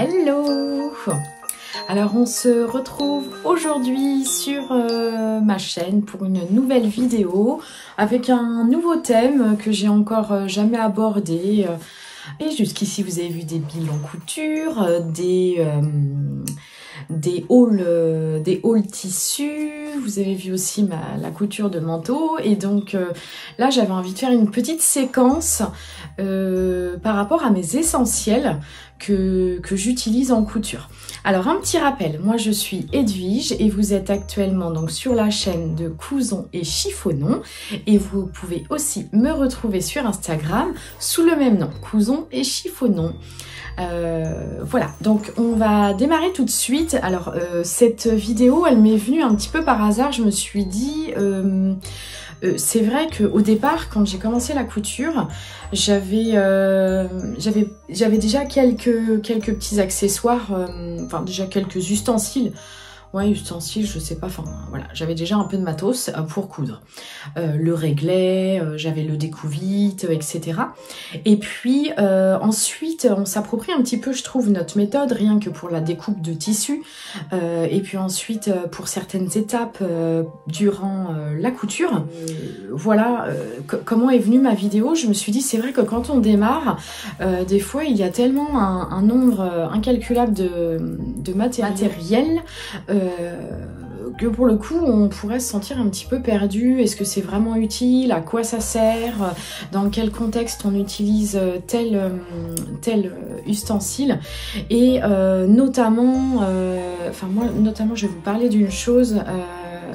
Hello! Alors on se retrouve aujourd'hui sur ma chaîne pour une nouvelle vidéo avec un nouveau thème que j'ai encore jamais abordé. Et jusqu'ici vous avez vu des bilans couture, des hauls tissus, vous avez vu aussi la couture de manteau. Et donc là j'avais envie de faire une petite séquence par rapport à mes essentiels que j'utilise en couture. Alors un petit rappel, moi je suis Edwige et vous êtes actuellement donc sur la chaîne de Cousons et Chiffonnons et vous pouvez aussi me retrouver sur Instagram sous le même nom, Cousons et Chiffonnons. Voilà, donc on va démarrer tout de suite. Alors cette vidéo elle m'est venue un petit peu par hasard, je me suis dit... c'est vrai qu'au départ, quand j'ai commencé la couture, j'avais déjà quelques petits accessoires, enfin déjà quelques ustensiles. Ouais, ustensiles, je sais pas, enfin voilà, j'avais déjà un peu de matos pour coudre. Le réglet, j'avais le découvite, etc. Et puis ensuite, on s'approprie un petit peu, je trouve, notre méthode, rien que pour la découpe de tissu. Et puis ensuite, pour certaines étapes durant la couture. Voilà, comment est venue ma vidéo. Je me suis dit, c'est vrai que quand on démarre, des fois, il y a tellement un nombre incalculable de matériel que pour le coup on pourrait se sentir un petit peu perdu. Est-ce que c'est vraiment utile? À quoi ça sert? Dans quel contexte on utilise tel ustensile? Et notamment, enfin moi notamment je vais vous parler d'une chose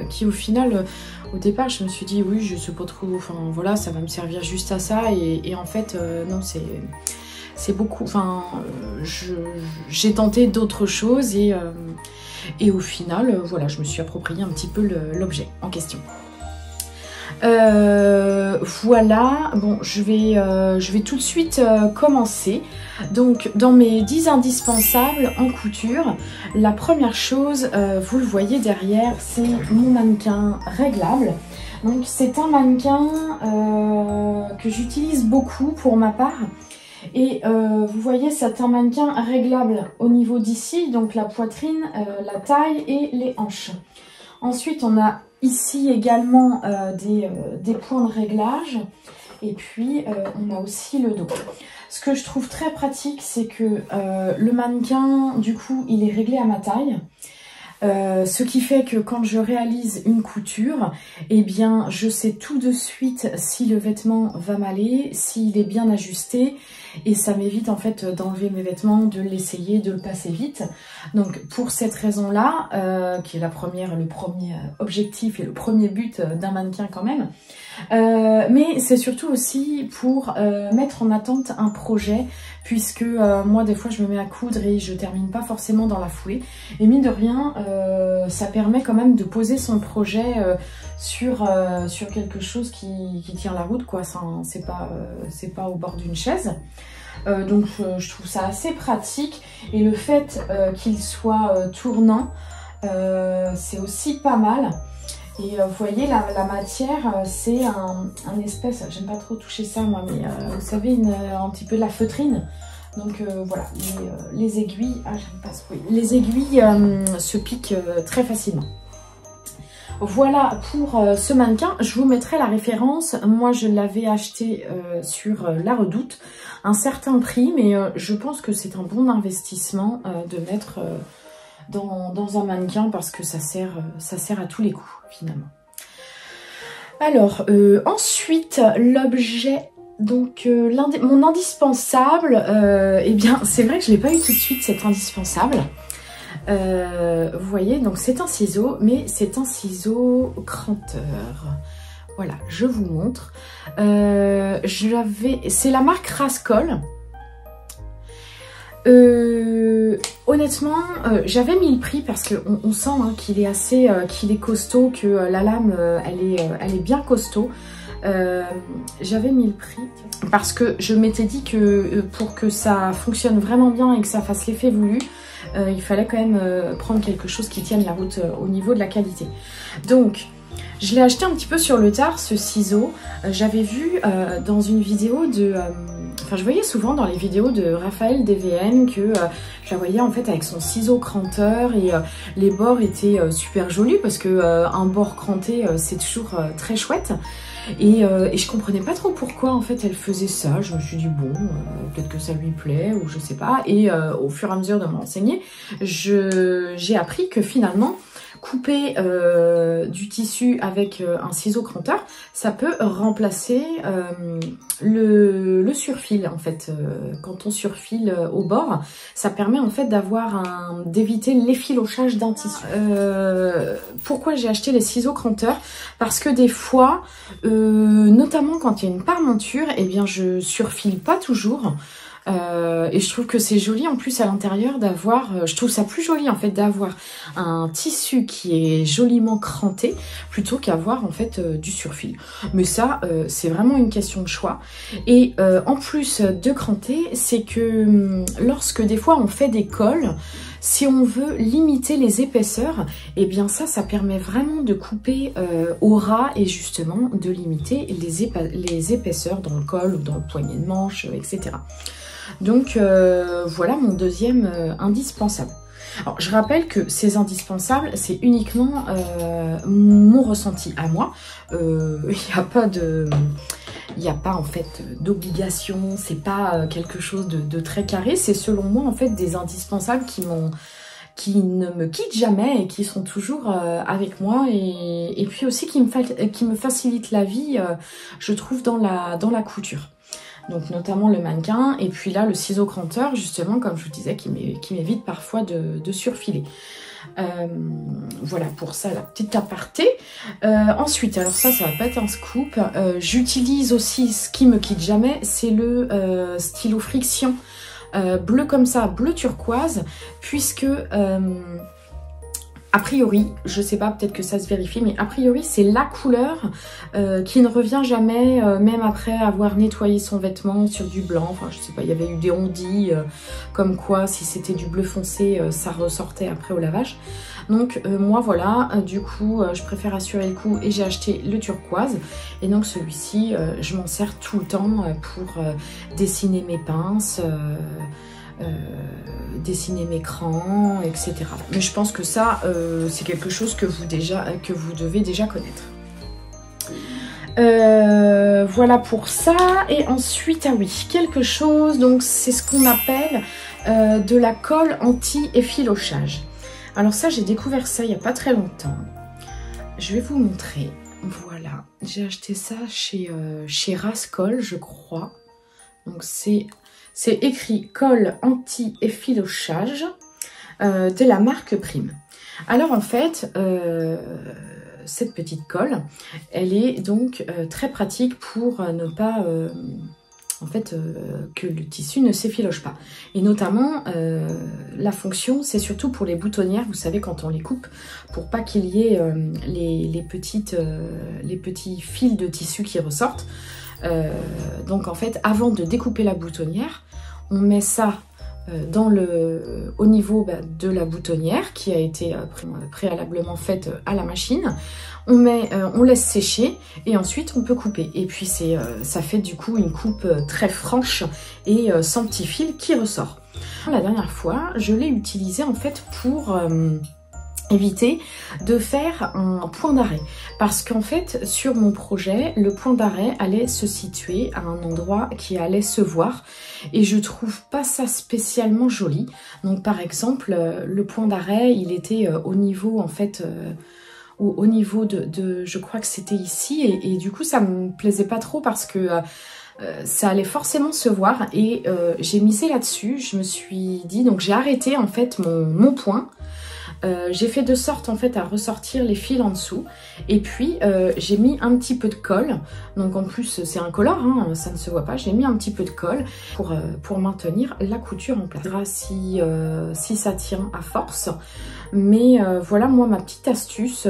qui au final... Au départ, je me suis dit, oui, je sais pas trop, enfin voilà, ça va me servir juste à ça. Et en fait, non, c'est beaucoup, enfin, j'ai tenté d'autres choses et au final, voilà, je me suis approprié un petit peu l'objet en question. Voilà, bon, je vais tout de suite commencer. Donc, dans mes 10 indispensables en couture, la première chose, vous le voyez derrière, c'est mon mannequin réglable. Donc, c'est un mannequin que j'utilise beaucoup pour ma part. Et vous voyez, c'est un mannequin réglable au niveau d'ici, donc la poitrine, la taille et les hanches. Ensuite, on a ici également des points de réglage. Et puis, on a aussi le dos. Ce que je trouve très pratique, c'est que le mannequin, du coup, il est réglé à ma taille. Ce qui fait que quand je réalise une couture, eh bien, je sais tout de suite si le vêtement va m'aller, s'il est bien ajusté, et ça m'évite en fait d'enlever mes vêtements, de l'essayer, de le passer vite. Donc pour cette raison-là, qui est le premier objectif et le premier but d'un mannequin quand même, mais c'est surtout aussi pour mettre en attente un projet, puisque moi des fois je me mets à coudre et je termine pas forcément dans la foulée, et mine de rien ça permet quand même de poser son projet sur quelque chose qui tient la route, quoi. C'est pas au bord d'une chaise. Donc je trouve ça assez pratique, et le fait qu'il soit tournant, c'est aussi pas mal. Et vous voyez, la matière, c'est un espèce, j'aime pas trop toucher ça moi, mais vous savez, un petit peu de la feutrine. Donc voilà, les aiguilles, ah j'aime pas ce bruit, les aiguilles se piquent très facilement. Voilà pour ce mannequin. Je vous mettrai la référence. Moi je l'avais acheté sur La Redoute, un certain prix, mais je pense que c'est un bon investissement de mettre dans un mannequin, parce que ça sert à tous les coups finalement. Alors ensuite, l'objet, donc mon indispensable, eh bien c'est vrai que je l'ai pas eu tout de suite, cet indispensable. Vous voyez, donc c'est un ciseau, mais c'est un ciseau cranteur. Voilà, je vous montre. C'est la marque Rascol. Honnêtement, j'avais mis le prix parce qu'on sent hein, qu'il est assez, qu'il est costaud, que la lame, elle est bien costaud. J'avais mis le prix parce que je m'étais dit que pour que ça fonctionne vraiment bien et que ça fasse l'effet voulu, il fallait quand même prendre quelque chose qui tienne la route au niveau de la qualité. Donc Je l'ai acheté un petit peu sur le tard, ce ciseau. J'avais vu dans une vidéo de... Enfin, je voyais souvent dans les vidéos de Raphaël DVN que je la voyais en fait avec son ciseau cranteur et les bords étaient super jolis parce que un bord cranté, c'est toujours très chouette. Et je comprenais pas trop pourquoi en fait elle faisait ça. Je me suis dit bon, peut-être que ça lui plaît ou je sais pas. Et au fur et à mesure de m'enseigner, j'ai appris que finalement couper du tissu avec un ciseau cranteur, ça peut remplacer le surfil en fait. Quand on surfile au bord, ça permet en fait d'éviter l'effilochage d'un tissu. Pourquoi j'ai acheté les ciseaux cranteurs? Parce que des fois, notamment quand il y a une parmenture, eh bien je surfile pas toujours. Et je trouve que c'est joli en plus à l'intérieur d'avoir, je trouve ça plus joli en fait d'avoir un tissu qui est joliment cranté plutôt qu'avoir en fait du surfil. Mais ça c'est vraiment une question de choix. Et en plus de cranter, c'est que lorsque des fois on fait des cols, si on veut limiter les épaisseurs, et bien ça permet vraiment de couper au ras et justement de limiter les épaisseurs dans le col ou dans le poignet de manche, etc. Donc voilà mon deuxième indispensable. Alors je rappelle que ces indispensables, c'est uniquement mon ressenti à moi. Il n'y a pas en fait d'obligation, c'est pas quelque chose de très carré. C'est selon moi en fait des indispensables qui ne me quittent jamais et qui sont toujours avec moi et puis aussi qui me facilitent la vie, je trouve, dans la couture. Donc notamment le mannequin et puis là le ciseau cranteur justement comme je vous disais qui m'évite parfois de surfiler. Voilà pour ça la petite aparté. Ensuite, alors ça va pas être un scoop, j'utilise aussi ce qui me quitte jamais, c'est le stylo friction bleu comme ça, bleu turquoise, puisque a priori, je sais pas, peut-être que ça se vérifie, mais a priori c'est la couleur qui ne revient jamais, même après avoir nettoyé son vêtement sur du blanc. Enfin je sais pas, il y avait eu des ondits comme quoi si c'était du bleu foncé, ça ressortait après au lavage. Donc moi voilà, du coup je préfère assurer le coup et j'ai acheté le turquoise. Et donc celui-ci, je m'en sers tout le temps pour dessiner mes pinces, dessiner mes crans, etc. Mais je pense que ça, c'est quelque chose que vous devez déjà connaître. Voilà pour ça. Et ensuite, ah oui, quelque chose, donc c'est ce qu'on appelle de la colle anti-effilochage. Alors ça, j'ai découvert ça il n'y a pas très longtemps. Je vais vous montrer. Voilà, j'ai acheté ça chez Rascol, je crois. Donc c'est écrit colle anti-effilochage de la marque Prime. Alors en fait, cette petite colle, elle est donc très pratique pour ne pas... que le tissu ne s'effiloche pas. Et notamment, la fonction, c'est surtout pour les boutonnières, vous savez, quand on les coupe, pour pas qu'il y ait les petits fils de tissu qui ressortent. Donc en fait, avant de découper la boutonnière, on met ça au niveau de la boutonnière qui a été préalablement faite à la machine. On laisse sécher et ensuite on peut couper. Et puis ça fait du coup une coupe très franche et sans petit fil qui ressort. La dernière fois, je l'ai utilisé en fait pour... éviter de faire un point d'arrêt parce qu'en fait sur mon projet le point d'arrêt allait se situer à un endroit qui allait se voir et je trouve pas ça spécialement joli. Donc par exemple le point d'arrêt il était au niveau en fait au niveau de je crois que c'était ici et du coup ça me plaisait pas trop parce que ça allait forcément se voir et j'ai misé là-dessus. Je me suis dit, donc j'ai arrêté en fait mon point. J'ai fait de sorte en fait à ressortir les fils en dessous et puis j'ai mis un petit peu de colle, donc en plus c'est incolore, hein, ça ne se voit pas, j'ai mis un petit peu de colle pour maintenir la couture en place. Si ça tient à force, mais voilà moi ma petite astuce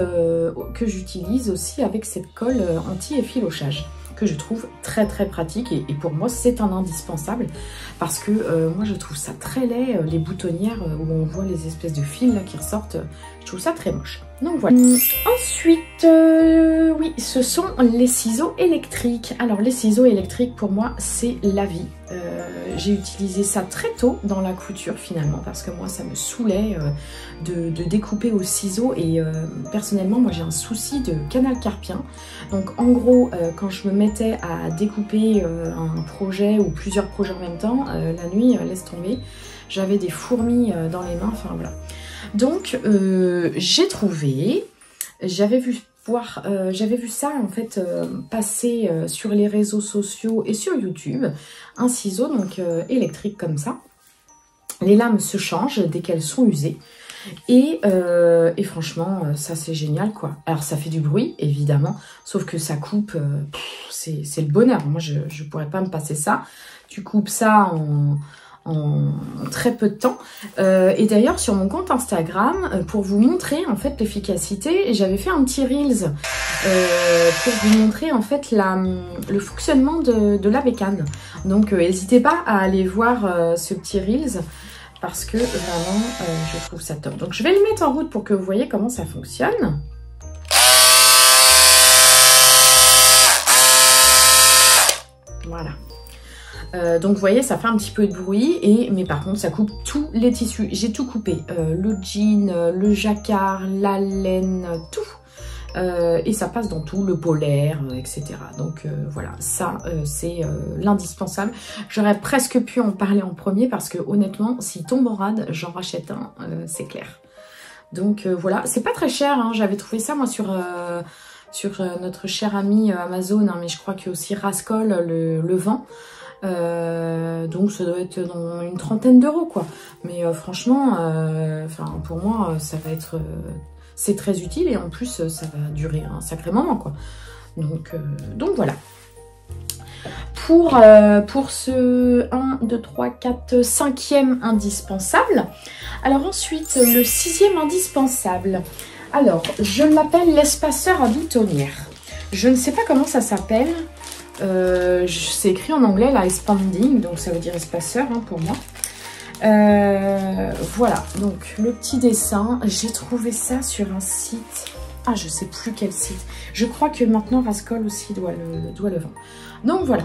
que j'utilise aussi avec cette colle anti-effilochage, que je trouve très très pratique et pour moi c'est un indispensable parce que moi je trouve ça très laid, les boutonnières où on voit les espèces de fils là qui ressortent, je Je trouve ça très moche. Donc voilà. Ensuite, oui, ce sont les ciseaux électriques. Alors les ciseaux électriques, pour moi, c'est la vie. J'ai utilisé ça très tôt dans la couture finalement, parce que moi, ça me saoulait de découper au ciseau. Et personnellement, moi, j'ai un souci de canal carpien. Donc en gros, quand je me mettais à découper un projet ou plusieurs projets en même temps, la nuit, laisse tomber, j'avais des fourmis dans les mains, enfin voilà. Donc j'ai trouvé, j'avais vu ça en fait passer sur les réseaux sociaux et sur YouTube, un ciseau donc électrique comme ça. Les lames se changent dès qu'elles sont usées et franchement ça c'est génial quoi. Alors ça fait du bruit évidemment, sauf que ça coupe, c'est le bonheur. Moi je pourrais pas me passer ça. Tu coupes ça en très peu de temps. Et d'ailleurs sur mon compte Instagram, pour vous montrer en fait l'efficacité, j'avais fait un petit reels pour vous montrer en fait le fonctionnement de la bécane. Donc n'hésitez pas à aller voir ce petit reels parce que vraiment je trouve ça top. Donc je vais le mettre en route pour que vous voyez comment ça fonctionne. Voilà. Donc vous voyez, ça fait un petit peu de bruit, mais par contre ça coupe tous les tissus. J'ai tout coupé, le jean, le jacquard, la laine, tout. Et ça passe dans tout, le polaire, etc. Donc voilà, ça c'est l'indispensable. J'aurais presque pu en parler en premier parce que honnêtement, s'il tombe en rade, j'en rachète un, c'est clair. Donc voilà, c'est pas très cher, hein. J'avais trouvé ça moi sur notre cher ami Amazon, hein, mais je crois que aussi Rascol le vend. Donc ça doit être dans une trentaine d'euros quoi. Mais franchement, pour moi ça va être, c'est très utile et en plus ça va durer un sacré moment quoi. Donc voilà. Pour ce 1, 2, 3, 4, 5e indispensable. Alors ensuite le 6e indispensable. Alors je l'appelle l'espaceur à boutonnière. Je ne sais pas comment ça s'appelle. C'est écrit en anglais là, expanding, donc ça veut dire espaceur hein, pour moi. Voilà, donc le petit dessin, j'ai trouvé ça sur un site, ah je sais plus quel site, je crois que maintenant Rascol aussi doit le vendre. Donc voilà,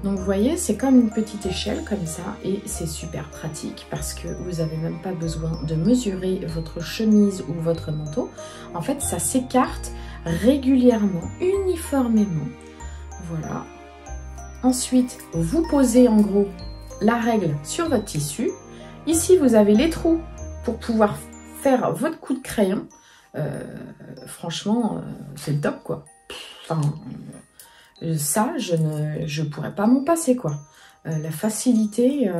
donc vous voyez c'est comme une petite échelle comme ça et c'est super pratique parce que vous n'avez même pas besoin de mesurer votre chemise ou votre manteau. En fait ça s'écarte régulièrement, uniformément. Voilà. Ensuite, vous posez en gros la règle sur votre tissu. Ici, vous avez les trous pour pouvoir faire votre coup de crayon. Franchement, c'est le top quoi. Enfin, ça, je pourrais pas m'en passer quoi. La facilité,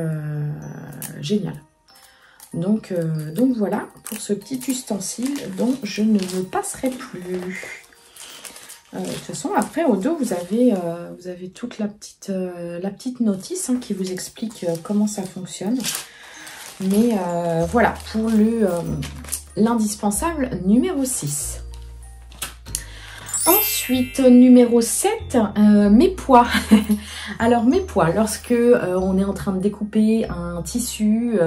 géniale. Donc voilà pour ce petit ustensile dont je ne me passerai plus. De toute façon, après, au dos, vous avez toute la petite notice hein, qui vous explique comment ça fonctionne. Mais voilà, pour l'indispensable numéro 6. Ensuite, numéro 7, mes poids. Alors, mes poids, lorsque on est en train de découper un tissu...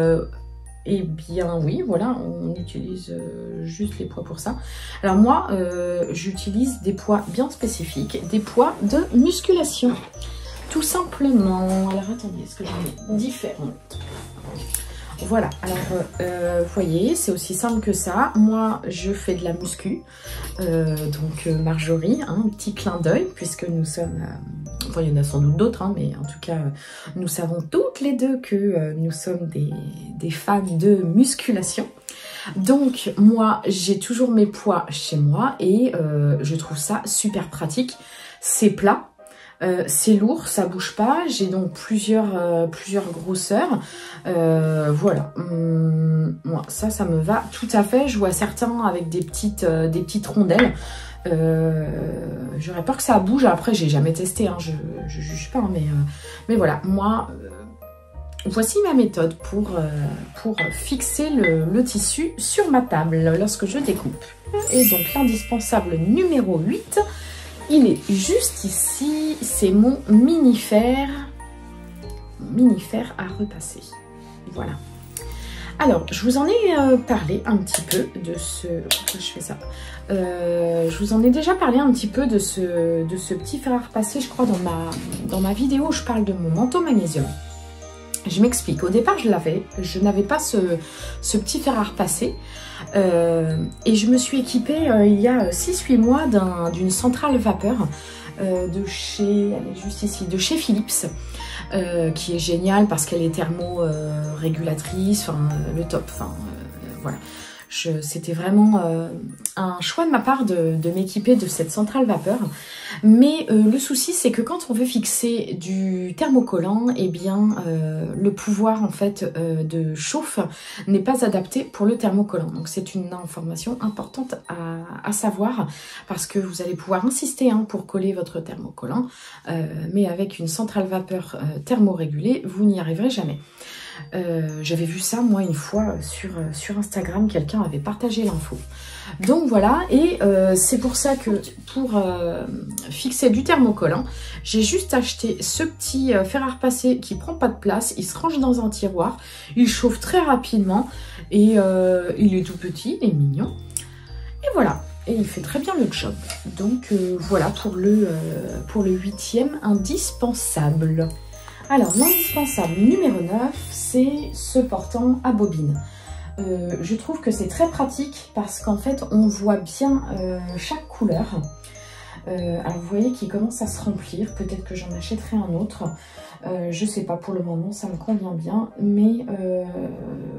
eh bien oui, voilà, on utilise juste les poids pour ça. Alors moi, j'utilise des poids bien spécifiques, des poids de musculation, tout simplement. Alors attendez, est-ce que j'en ai différentes? Voilà, alors vous voyez, c'est aussi simple que ça. Moi, je fais de la muscu, donc Marjorie, hein, un petit clin d'œil, puisque nous sommes... enfin, il y en a sans doute d'autres, hein, mais en tout cas, nous savons toutes les deux que nous sommes des fans de musculation. Donc, moi, j'ai toujours mes poids chez moi et je trouve ça super pratique. C'est plat. C'est lourd, ça bouge pas. J'ai donc plusieurs grosseurs. Voilà. Moi, ça me va tout à fait. Je vois certains avec des petites rondelles. J'aurais peur que ça bouge. Après, j'ai jamais testé. Hein, je juge pas. Hein, mais voilà. Moi, voici ma méthode pour fixer le tissu sur ma table lorsque je découpe. Et donc, l'indispensable numéro 8. Il est juste ici, c'est mon mini-fer à repasser. Voilà. Alors, je vous en ai parlé un petit peu de ce... Pourquoi je fais ça? Je vous en ai déjà parlé un petit peu de ce petit fer à repasser, je crois, dans ma vidéo où je parle de mon manteau magnésium. Je m'explique. Au départ, je n'avais pas ce petit fer à repasser. Et je me suis équipée il y a 6-8 mois d'une centrale vapeur de chez, elle est juste ici, de chez Philips. Qui est géniale parce qu'elle est thermo-régulatrice, enfin le top, enfin voilà. C'était vraiment un choix de ma part de m'équiper de cette centrale vapeur. Mais le souci, c'est que quand on veut fixer du thermocollant, eh bien, le pouvoir en fait de chauffe n'est pas adapté pour le thermocollant. Donc c'est une information importante à savoir parce que vous allez pouvoir insister pour coller votre thermocollant, mais avec une centrale vapeur thermorégulée, vous n'y arriverez jamais. J'avais vu ça moi une fois sur Instagram, quelqu'un avait partagé l'info. Donc voilà, et c'est pour ça que pour fixer du thermocollant, j'ai juste acheté ce petit fer à repasser qui prend pas de place, il se range dans un tiroir, il chauffe très rapidement et il est tout petit, il est mignon. Et voilà, et il fait très bien le job. Donc voilà pour le 8e indispensable. Alors, l'indispensable numéro 9, c'est ce portant à bobine. Je trouve que c'est très pratique parce qu'en fait, on voit bien chaque couleur. Alors, vous voyez qu'il commence à se remplir. Peut-être que j'en achèterai un autre. Je sais pas, pour le moment, ça me convient bien. Mais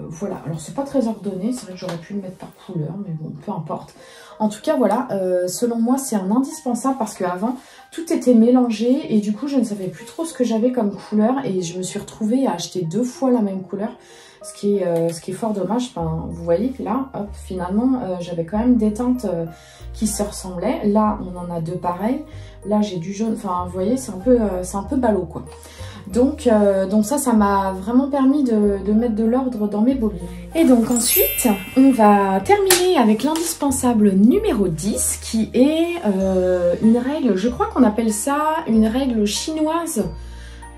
voilà, alors c'est pas très ordonné. C'est vrai que j'aurais pu le mettre par couleur, mais bon, peu importe. En tout cas, voilà, selon moi, c'est un indispensable parce qu'avant, tout était mélangé et du coup, je ne savais plus trop ce que j'avais comme couleur et je me suis retrouvée à acheter 2 fois la même couleur, ce qui est fort dommage. Enfin, vous voyez que là, hop, finalement, j'avais quand même des teintes qui se ressemblaient. Là, on en a 2 pareils. Là, j'ai du jaune. Enfin, vous voyez, c'est un peu ballot, quoi. Donc ça m'a vraiment permis de mettre de l'ordre dans mes bobines. Et donc ensuite, on va terminer avec l'indispensable numéro 10 qui est une règle, je crois qu'on appelle ça une règle chinoise.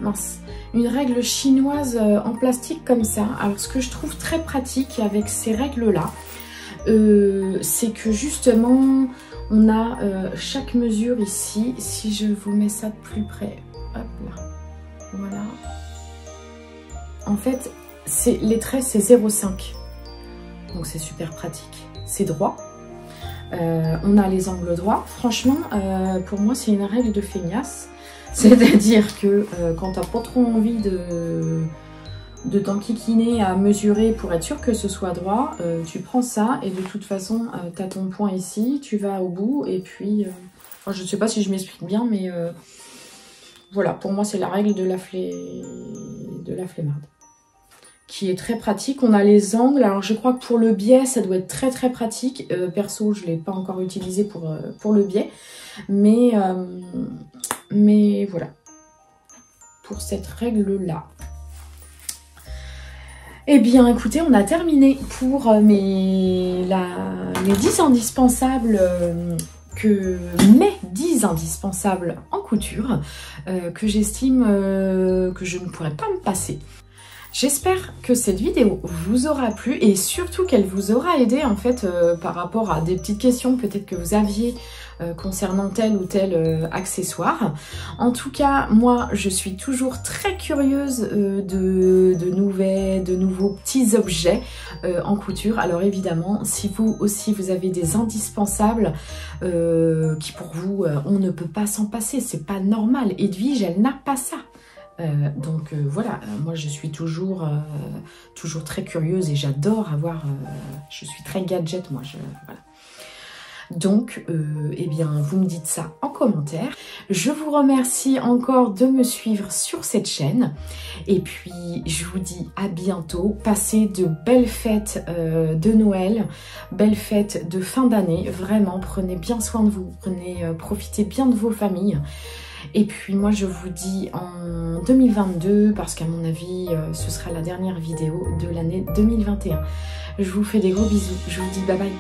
Mince, une règle chinoise en plastique comme ça. Alors ce que je trouve très pratique avec ces règles-là, c'est que justement, on a chaque mesure ici. Si je vous mets ça de plus près, hop là. Voilà. En fait, les traits, c'est 0,5. Donc, c'est super pratique. C'est droit. On a les angles droits. Franchement, pour moi, c'est une règle de feignasse. C'est-à-dire que quand t'as pas trop envie de t'enquiquiner à mesurer pour être sûr que ce soit droit, tu prends ça et de toute façon, tu as ton point ici, tu vas au bout et puis... je ne sais pas si je m'explique bien, mais... voilà, pour moi, c'est la règle de la flemmarde, qui est très pratique. On a les angles. Alors, je crois que pour le biais, ça doit être très, très pratique. Perso, je ne l'ai pas encore utilisé pour le biais. Mais voilà, pour cette règle-là. Eh bien, écoutez, on a terminé pour mes 10 indispensables... mes 10 indispensables en couture que j'estime que je ne pourrais pas me passer. J'espère que cette vidéo vous aura plu et surtout qu'elle vous aura aidé en fait par rapport à des petites questions peut-être que vous aviez concernant tel ou tel accessoire. En tout cas, moi, je suis toujours très curieuse de nouveaux petits objets en couture. Alors évidemment, si vous aussi, vous avez des indispensables qui pour vous, on ne peut pas s'en passer. C'est pas normal. Edwige, elle n'a pas ça. Voilà, moi je suis toujours très curieuse et j'adore avoir... je suis très gadget, moi. Voilà. Donc, eh bien, vous me dites ça en commentaire. Je vous remercie encore de me suivre sur cette chaîne. Et puis, je vous dis à bientôt. Passez de belles fêtes de Noël, belles fêtes de fin d'année. Vraiment, prenez bien soin de vous. Profitez bien de vos familles. Et puis moi je vous dis en 2022 parce qu'à mon avis ce sera la dernière vidéo de l'année 2021. Je vous fais des gros bisous, je vous dis bye bye.